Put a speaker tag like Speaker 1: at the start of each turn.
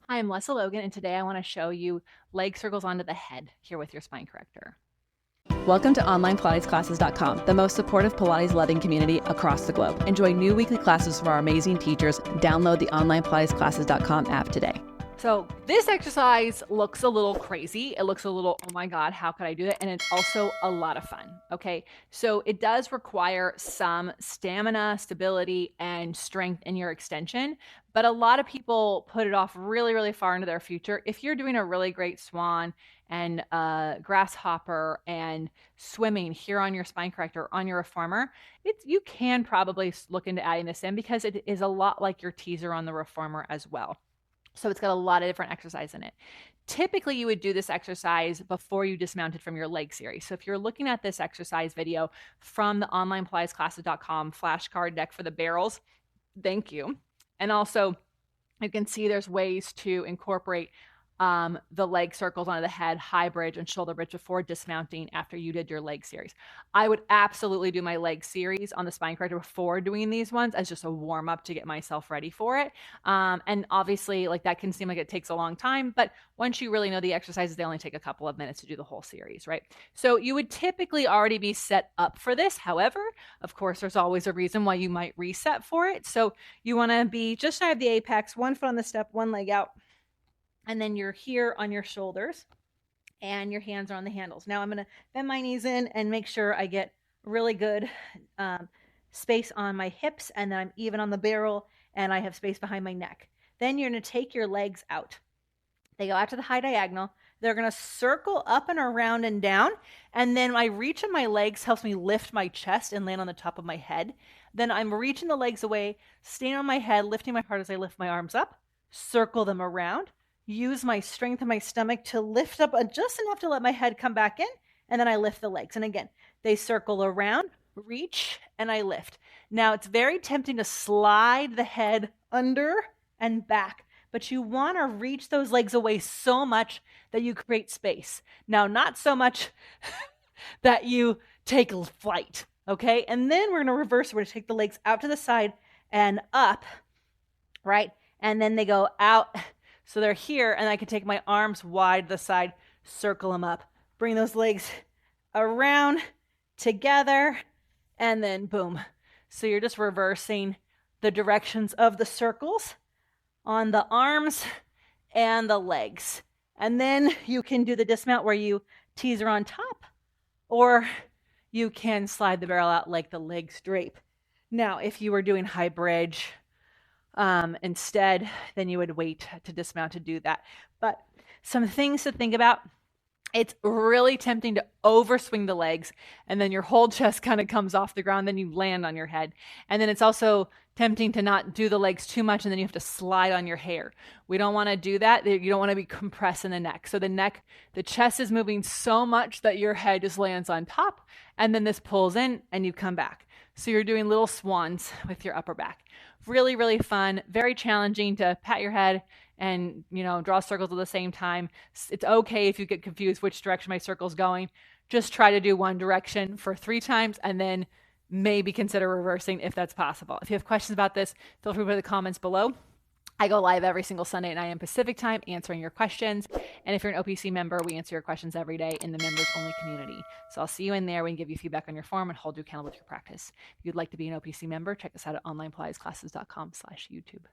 Speaker 1: Hi, I'm Lesley Logan, and today I want to show you leg circles onto the head here with your Spine Corrector.
Speaker 2: Welcome to OnlinePilatesClasses.com, the most supportive Pilates-loving community across the globe. Enjoy new weekly classes from our amazing teachers. Download the OnlinePilatesClasses.com app today.
Speaker 1: So this exercise looks a little crazy. It looks a little, oh my God, how could I do that? And it's also a lot of fun, okay? So it does require some stamina, stability, and strength in your extension, but a lot of people put it off really, really far into their future. If you're doing a really great swan and grasshopper and swimming here on your Spine Corrector, on your reformer, you can probably look into adding this in because it is a lot like your teaser on the reformer as well. So it's got a lot of different exercise in it. Typically, you would do this exercise before you dismounted from your leg series. So if you're looking at this exercise video from the onlinepilatesclasses.com flashcard deck for the barrels, thank you. And also, you can see there's ways to incorporate the leg circles onto the head, high bridge and shoulder bridge before dismounting after you did your leg series. I would absolutely do my leg series on the Spine Corrector before doing these ones as just a warm up to get myself ready for it. And obviously, like, that can seem like it takes a long time, but once you really know the exercises, they only take a couple of minutes to do the whole series, right? So you would typically already be set up for this. However, of course, there's always a reason why you might reset for it. So you want to be just shy of the apex, one foot on the step, one leg out. And then you're here on your shoulders and your hands are on the handles. Now I'm going to bend my knees in and make sure I get really good space on my hips, and then I'm even on the barrel and I have space behind my neck. Then you're going to take your legs out. They go out to the high diagonal. They're going to circle up and around and down. And then my reach of my legs helps me lift my chest and land on the top of my head. Then I'm reaching the legs away, staying on my head, lifting my heart as I lift my arms up, circle them around, use my strength in my stomach to lift up just enough to let my head come back in, and then I lift the legs. And again, they circle around, reach, and I lift. Now, it's very tempting to slide the head under and back, but you want to reach those legs away so much that you create space. Now, not so much that you take flight, okay? And then we're going to reverse. We're going to take the legs out to the side and up, right? And then they go out. So they're here, and I can take my arms wide to the side, circle them up, bring those legs around together, and then boom. So you're just reversing the directions of the circles on the arms and the legs. And then you can do the dismount where you teaser on top, or you can slide the barrel out like the legs drape. Now, if you were doing high bridge, instead, then you would wait to dismount to do that. But some things to think about. It's really tempting to overswing the legs, and then your whole chest kind of comes off the ground, then you land on your head. And then it's also tempting to not do the legs too much, and then you have to slide on your hair. We don't want to do that. You don't want to be compressing the neck. So the chest is moving so much that your head just lands on top, and then this pulls in and you come back. So you're doing little swans with your upper back. Really, really fun, very challenging to pat your head and, draw circles at the same time. It's okay if you get confused which direction my circle's going. Just try to do one direction for 3 times and then maybe consider reversing if that's possible. If you have questions about this, feel free to put in the comments below. I go live every single Sunday at 9 a.m. Pacific time answering your questions. And if you're an OPC member, we answer your questions every day in the members only community. So I'll see you in there. We can give you feedback on your form and hold you accountable with your practice. If you'd like to be an OPC member, check us out at onlinepilatesclasses.com/YouTube.